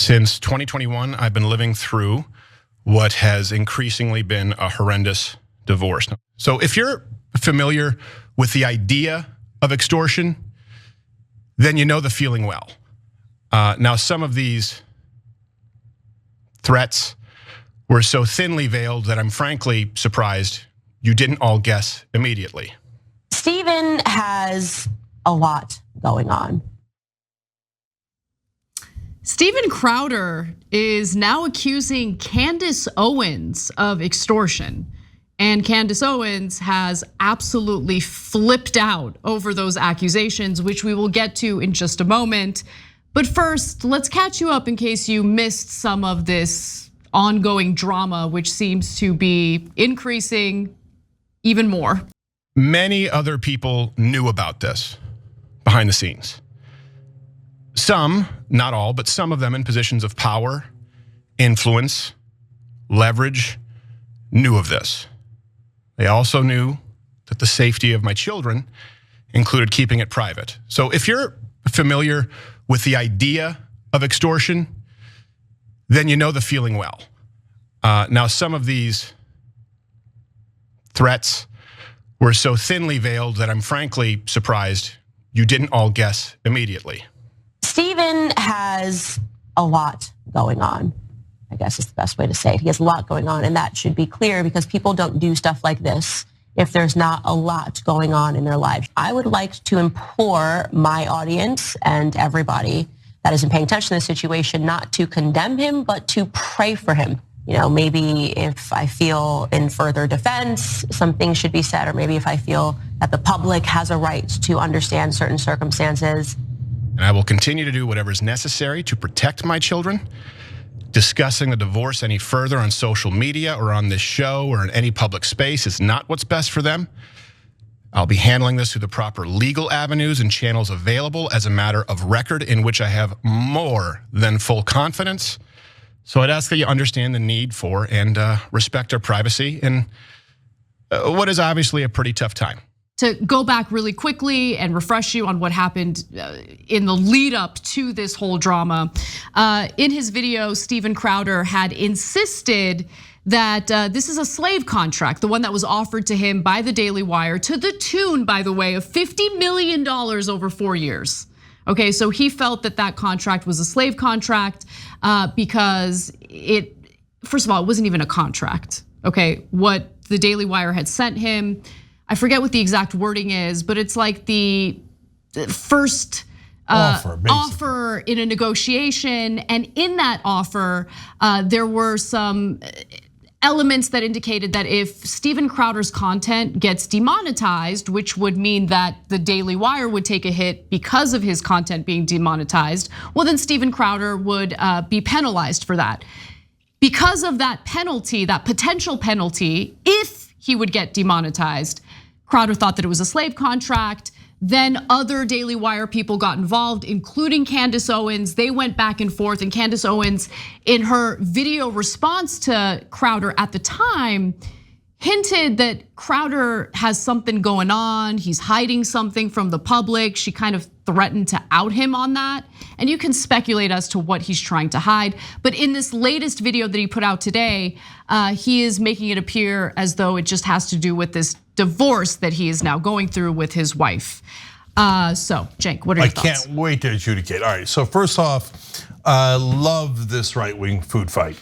Since 2021, I've been living through what has increasingly been a horrendous divorce. So if you're familiar with the idea of extortion, then you know the feeling well. Now, some of these threats were so thinly veiled that I'm frankly surprised you didn't all guess immediately. Stephen has a lot going on. Steven Crowder is now accusing Candace Owens of extortion. And Candace Owens has absolutely flipped out over those accusations, which we will get to in just a moment. But first, let's catch you up in case you missed some of this ongoing drama, which seems to be increasing even more. Many other people knew about this behind the scenes. Some, not all, but some of them in positions of power, influence, leverage, knew of this. They also knew that the safety of my children included keeping it private. So if you're familiar with the idea of extortion, then you know the feeling well. Now, some of these threats were so thinly veiled that I'm frankly surprised you didn't all guess immediately. Stephen has a lot going on, I guess is the best way to say it. He has a lot going on, and that should be clear because people don't do stuff like this if there's not a lot going on in their lives. I would like to implore my audience and everybody that isn't paying attention to the situation not to condemn him, but to pray for him. You know, maybe if I feel in further defense, some things should be said, or maybe if I feel that the public has a right to understand certain circumstances. And I will continue to do whatever is necessary to protect my children. Discussing the divorce any further on social media or on this show or in any public space is not what's best for them. I'll be handling this through the proper legal avenues and channels available as a matter of record in which I have more than full confidence. So I'd ask that you understand the need for and respect our privacy in what is obviously a pretty tough time. To go back really quickly and refresh you on what happened in the lead up to this whole drama. In his video, Steven Crowder had insisted that this is a slave contract, the one that was offered to him by the Daily Wire, to the tune, by the way, of $50 million over 4 years. Okay, so he felt that that contract was a slave contract because first of all, it wasn't even a contract. Okay, what the Daily Wire had sent him, I forget what the exact wording is, but it's like the first offer in a negotiation. And in that offer, there were some elements that indicated that if Steven Crowder's content gets demonetized, which would mean that the Daily Wire would take a hit because of his content being demonetized, well, then Steven Crowder would be penalized for that. Because of that penalty, that potential penalty, if he would get demonetized, Crowder thought that it was a slave contract. Then other Daily Wire people got involved, including Candace Owens. They went back and forth, and Candace Owens, in her video response to Crowder at the time, hinted that Crowder has something going on. He's hiding something from the public. She kind of threatened to out him on that. And you can speculate as to what he's trying to hide. But in this latest video that he put out today, he is making it appear as though it just has to do with this divorce that he is now going through with his wife. So, Cenk, what are your thoughts? I can't wait to adjudicate. All right, so first off, love this right-wing food fight.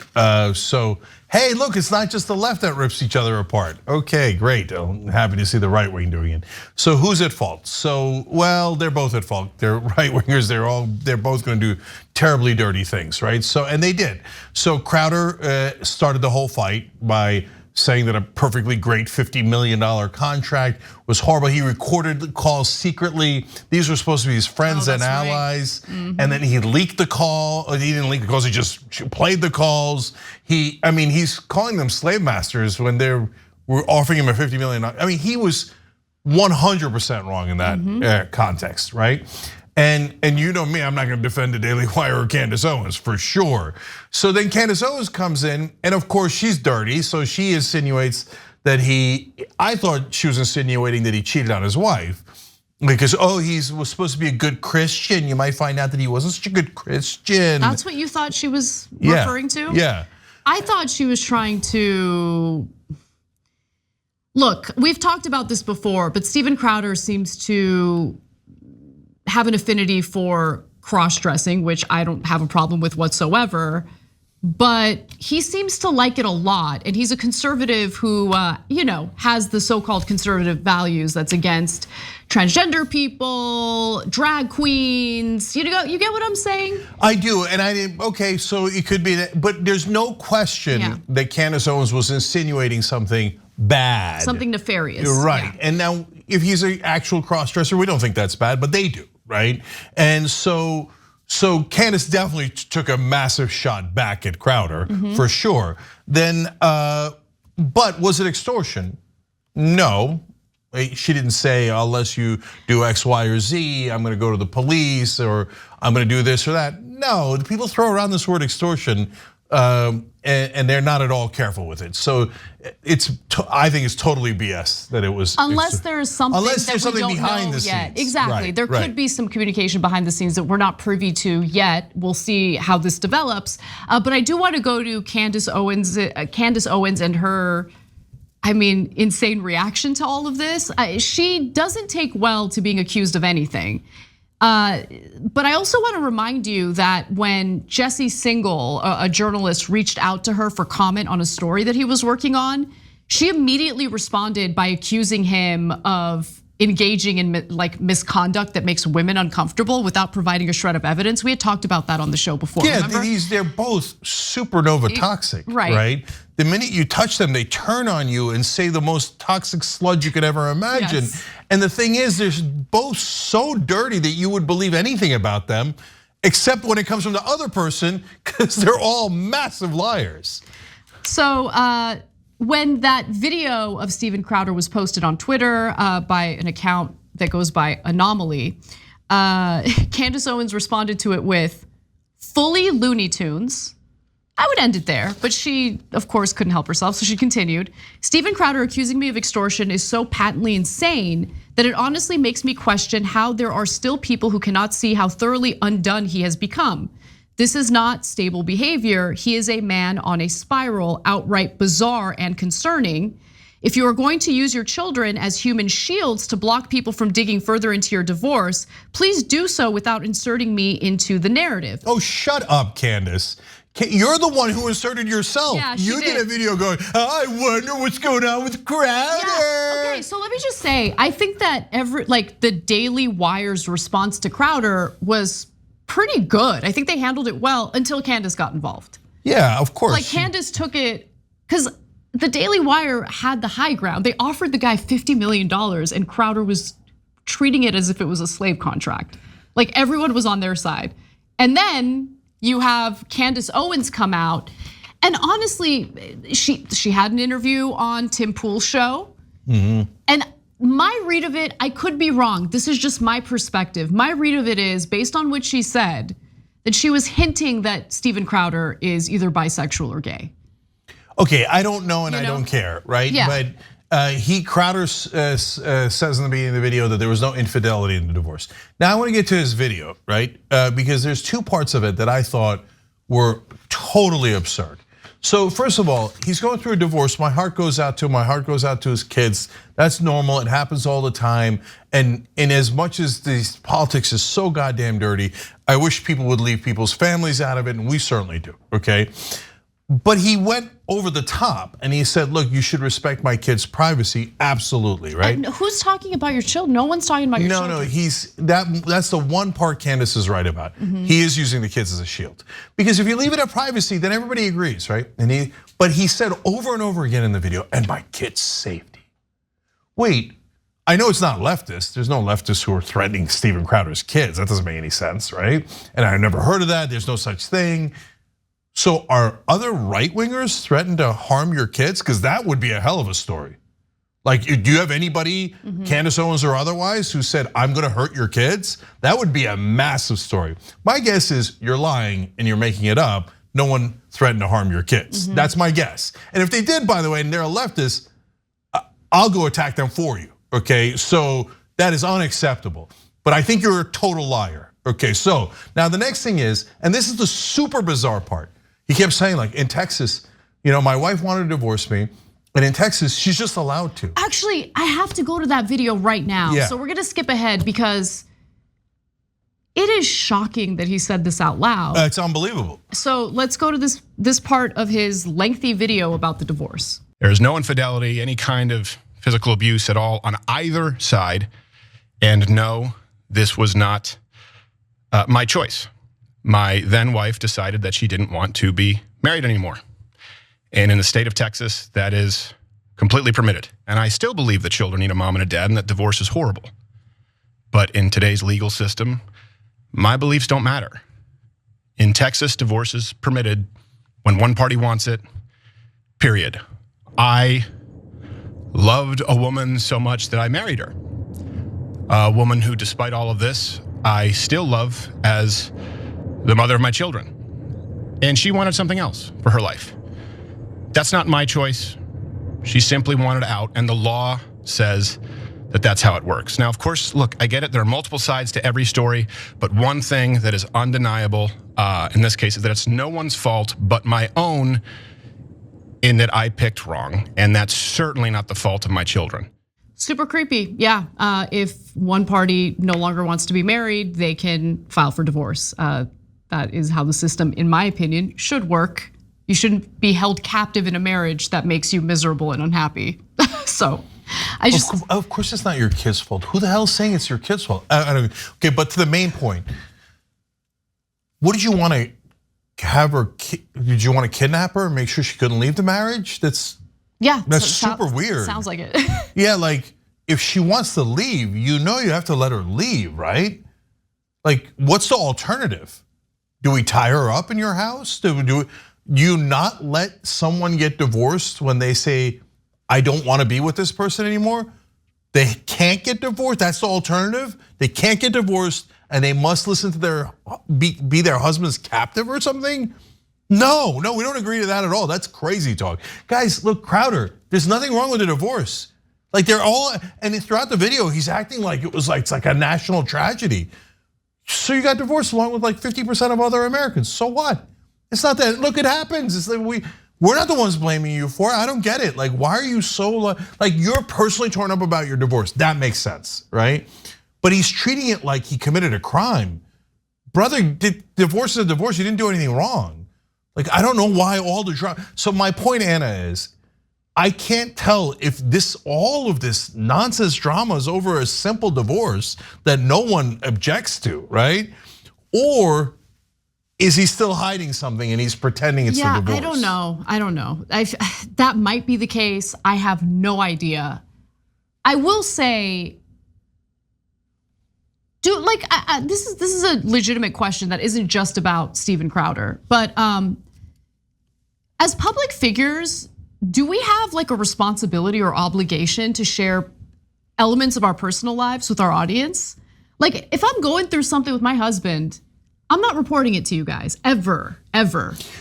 So, hey, look, it's not just the left that rips each other apart. Okay, great. I'm happy to see the right wing doing it. So who's at fault? So, well, they're both at fault. They're right wingers. They're both going to do terribly dirty things, right? So, and they did. So Crowder started the whole fight by saying that a perfectly great $50 million contract was horrible. He recorded the calls secretly. These were supposed to be his friends and allies. Right. And then he leaked the call. He didn't leak the calls, he just played the calls. He's calling them slave masters when they were offering him a $50 million. I mean, he was 100% wrong in that context, right? And you know me, I'm not gonna defend the Daily Wire or Candace Owens for sure. So then Candace Owens comes in, and of course she's dirty, so she insinuates that I thought she was insinuating that he cheated on his wife. Because was supposed to be a good Christian. You might find out that he wasn't such a good Christian. That's what you thought she was referring to? Yeah. I thought she was trying to, look, we've talked about this before, but Steven Crowder seems to have an affinity for cross-dressing, which I don't have a problem with whatsoever. But he seems to like it a lot, and he's a conservative who, has the so-called conservative values that's against transgender people, drag queens. You get what I'm saying? I do, and okay, so it could be that, but there's no question that Candace Owens was insinuating something bad, something nefarious. You're right, and now if he's an actual cross-dresser, we don't think that's bad, but they do, right? And so Candace definitely took a massive shot back at Crowder, for sure. Then, but was it extortion? No, she didn't say, unless you do X, Y, or Z, I'm gonna go to the police, or I'm gonna do this or that. No, the people throw around this word extortion, and they're not at all careful with it. So I think it's totally BS that it was. Unless there's something that we don't behind know the yet. scenes. Exactly, Right, there could be some communication behind the scenes that we're not privy to yet. We'll see how this develops. But I do want to go to Candace Owens and her, insane reaction to all of this. She doesn't take well to being accused of anything. But I also want to remind you that when Jesse Singal, a journalist, reached out to her for comment on a story that he was working on, she immediately responded by accusing him of engaging in misconduct that makes women uncomfortable without providing a shred of evidence. We had talked about that on the show before. Yeah, remember? They're both supernova toxic, right? The minute you touch them, they turn on you and say the most toxic sludge you could ever imagine. Yes. And the thing is, they're both so dirty that you would believe anything about them, except when it comes from the other person, because they're all massive liars. So when that video of Steven Crowder was posted on Twitter by an account that goes by Anomaly, Candace Owens responded to it with fully Looney Tunes. I would end it there, but she, of course, couldn't help herself, so she continued. Steven Crowder accusing me of extortion is so patently insane that it honestly makes me question how there are still people who cannot see how thoroughly undone he has become. This is not stable behavior. He is a man on a spiral, outright bizarre and concerning. If you are going to use your children as human shields to block people from digging further into your divorce, please do so without inserting me into the narrative. Oh, shut up, Candace. You're the one who inserted yourself. Yeah, you did a video going, I wonder what's going on with Crowder. Yeah. Okay, so let me just say, I think that the Daily Wire's response to Crowder was pretty good. I think they handled it well until Candace got involved. Yeah, of course. Like Candace took it, because the Daily Wire had the high ground. They offered the guy $50 million and Crowder was treating it as if it was a slave contract. Like everyone was on their side. And then you have Candace Owens come out, and honestly, she had an interview on Tim Pool's show. And my read of it, I could be wrong. This is just my perspective. My read of it is, based on what she said, that she was hinting that Steven Crowder is either bisexual or gay. Okay, I don't know and I don't care, right? Yeah. But Crowder says in the beginning of the video that there was no infidelity in the divorce. Now I want to get to his video, right? Because there's two parts of it that I thought were totally absurd. So first of all, he's going through a divorce. My heart goes out to him. My heart goes out to his kids. That's normal. It happens all the time. And in as much as these politics is so goddamn dirty, I wish people would leave people's families out of it, and we certainly do, okay? But he went over the top and he said, look, you should respect my kids' privacy. Absolutely, right? And who's talking about your children? No one's talking about your children. No, that's the one part Candace is right about. He is using the kids as a shield. Because if you leave it at privacy, then everybody agrees, right? But he said over and over again in the video, and my kids' safety. Wait, I know it's not leftists. There's no leftists who are threatening Steven Crowder's kids. That doesn't make any sense, right? And I've never heard of that. There's no such thing. So are other right-wingers threatened to harm your kids? Because that would be a hell of a story. Like, do you have anybody, Candace Owens or otherwise, who said, I'm gonna hurt your kids? That would be a massive story. My guess is you're lying and you're making it up. No one threatened to harm your kids. That's my guess. And if they did, by the way, and they're a leftist, I'll go attack them for you, okay? So That is unacceptable. But I think you're a total liar. Okay, so now the next thing is, and this is the super bizarre part. He kept saying, like, in Texas, my wife wanted to divorce me, and in Texas, she's just allowed to. Actually, I have to go to that video right now. Yeah. So we're gonna skip ahead because it is shocking that he said this out loud. It's unbelievable. So let's go to this part of his lengthy video about the divorce. There is no infidelity, any kind of physical abuse at all on either side. And no, this was not my choice. My then wife decided that she didn't want to be married anymore. And in the state of Texas, that is completely permitted. And I still believe that children need a mom and a dad and that divorce is horrible. But in today's legal system, my beliefs don't matter. In Texas, divorce is permitted when one party wants it, period. I loved a woman so much that I married her. A woman who, despite all of this, I still love as the mother of my children. And she wanted something else for her life. That's not my choice. She simply wanted out, and the law says that that's how it works. Now, of course, look, I get it. There are multiple sides to every story, but one thing that is undeniable in this case is that it's no one's fault but my own in that I picked wrong, and that's certainly not the fault of my children. Super creepy, yeah. If one party no longer wants to be married, they can file for divorce. That is how the system, in my opinion, should work. You shouldn't be held captive in a marriage that makes you miserable and unhappy. So, I just of course it's not your kid's fault. Who the hell is saying it's your kid's fault? Okay, but to the main point, what did you want to have her? Did you want to kidnap her and make sure she couldn't leave the marriage? That's super weird. Sounds like it. Yeah, like if she wants to leave, you have to let her leave, right? Like, what's the alternative? Do we tie her up in your house? Do you not let someone get divorced when they say, I don't want to be with this person anymore? They can't get divorced. That's the alternative. They can't get divorced and they must listen to be their husband's captive or something? No, we don't agree to that at all. That's crazy talk. Guys, look, Crowder, there's nothing wrong with a divorce. Like they're all, and throughout the video, he's acting like it's like a national tragedy. So you got divorced along with like 50% of other Americans. So what? It's not that, look, it happens. It's like we're not the ones blaming you for it. I don't get it. Like, why are you so, like you're personally torn up about your divorce. That makes sense, right? But he's treating it like he committed a crime. Brother, divorce is a divorce. You didn't do anything wrong. Like, I don't know why all the drama. So my point, Anna, is I can't tell if all of this nonsense drama is over a simple divorce that no one objects to, right? Or is he still hiding something and he's pretending it's a divorce? I don't know. That might be the case. I have no idea. I will say, this is a legitimate question that isn't just about Steven Crowder, but as public figures, do we have like a responsibility or obligation to share elements of our personal lives with our audience? Like if I'm going through something with my husband, I'm not reporting it to you guys, ever.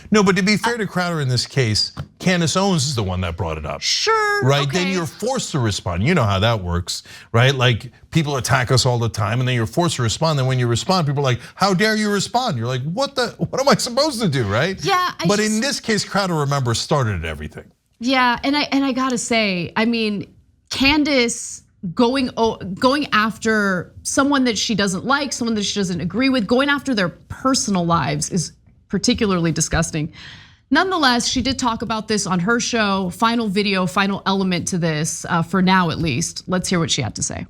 No, but to be fair to Crowder in this case, Candace Owens is the one that brought it up. Sure, right? Okay. Then you're forced to respond. You know how that works, right? Like people attack us all the time and then you're forced to respond. Then when you respond, people are like, how dare you respond? You're like, what am I supposed to do, right? Yeah. But in this case, Crowder, remember, started everything. Yeah, and I gotta say, I mean, Candace going after someone that she doesn't like, someone that she doesn't agree with, going after their personal lives is particularly disgusting. Nonetheless, she did talk about this on her show. Final video, final element to this, for now at least. Let's hear what she had to say.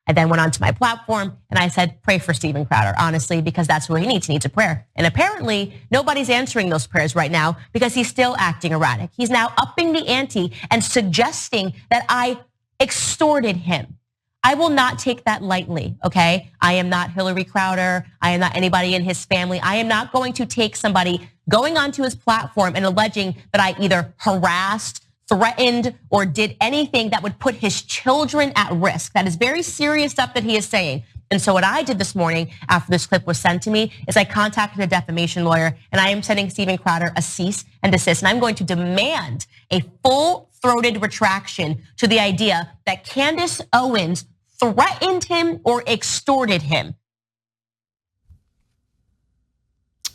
I then went onto my platform and I said, pray for Steven Crowder, honestly, because that's what he needs. He needs a prayer. And apparently nobody's answering those prayers right now because he's still acting erratic. He's now upping the ante and suggesting that I extorted him. I will not take that lightly, okay? I am not Hillary Crowder. I am not anybody in his family. I am not going to take somebody going onto his platform and alleging that I either harassed, threatened, or did anything that would put his children at risk. That is very serious stuff that he is saying. And so what I did this morning after this clip was sent to me is I contacted a defamation lawyer and I am sending Steven Crowder a cease and desist. And I'm going to demand a full-throated retraction to the idea that Candace Owens threatened him or extorted him.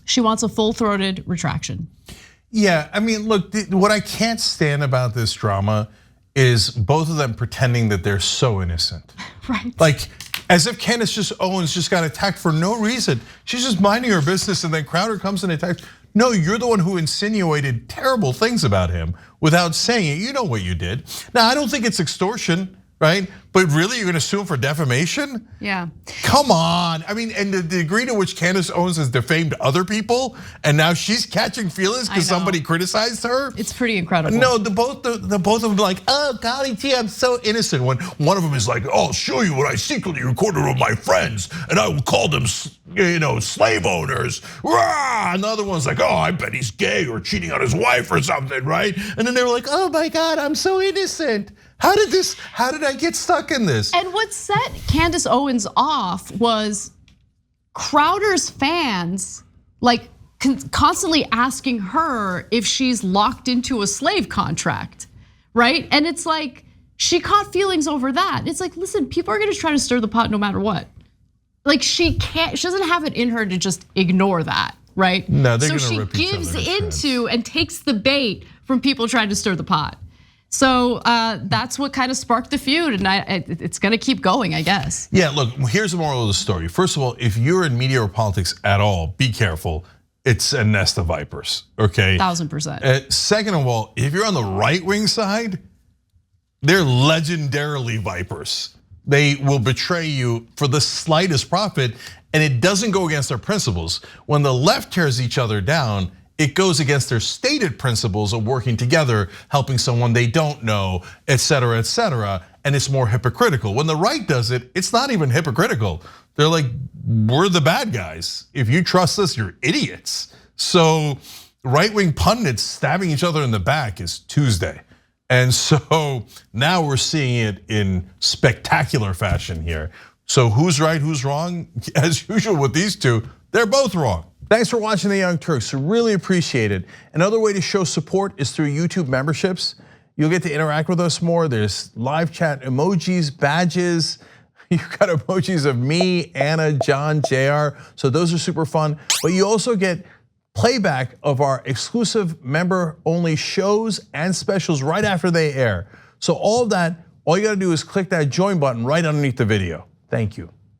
She wants a full-throated retraction. Yeah, I mean, look, what I can't stand about this drama is both of them pretending that they're so innocent. Right. Like, as if Candace Owens just got attacked for no reason. She's just minding her business and then Crowder comes and attacks. No, you're the one who insinuated terrible things about him without saying it. You know what you did. Now, I don't think it's extortion, right? But really, you're gonna sue him for defamation? Yeah. Come on. I mean, and the degree to which Candace Owens has defamed other people, and now she's catching feelings because somebody criticized her. It's pretty incredible. No, the both of them are like, oh, golly gee, I'm so innocent. When one of them is like, oh, I'll show you what I secretly recorded with my friends, and I will call them, slave owners. Rah! And the other one's like, oh, I bet he's gay or cheating on his wife or something, right? And then they were like, oh my God, I'm so innocent. How did I get stuck in this? And what set Candace Owens off was Crowder's fans like constantly asking her if she's locked into a slave contract, right? And it's like she caught feelings over that. It's like, listen, people are gonna try to stir the pot no matter what. Like she doesn't have it in her to just ignore that, right? No, they're so gonna rip each other to she gives shreds. into and takes the bait from people trying to stir the pot. So that's what kind of sparked the feud, and it's gonna keep going, I guess. Yeah, look, here's the moral of the story. First of all, if you're in media or politics at all, be careful. It's a nest of vipers, okay? 1000%. Second of all, if you're on the right-wing side, they're legendarily vipers. They will betray you for the slightest profit, and it doesn't go against their principles. When the left tears each other down, it goes against their stated principles of working together, helping someone they don't know, et cetera, and it's more hypocritical. When the right does it, it's not even hypocritical. They're like, we're the bad guys. If you trust us, you're idiots. So right-wing pundits stabbing each other in the back is Tuesday. And so now we're seeing it in spectacular fashion here. So who's right, who's wrong? As usual with these two, they're both wrong. Thanks for watching The Young Turks, really appreciate it. Another way to show support is through YouTube memberships. You'll get to interact with us more. There's live chat emojis, badges. You've got emojis of me, Anna, John, JR, so those are super fun. But you also get playback of our exclusive member-only shows and specials right after they air. So all of that, all you gotta do is click that join button right underneath the video. Thank you.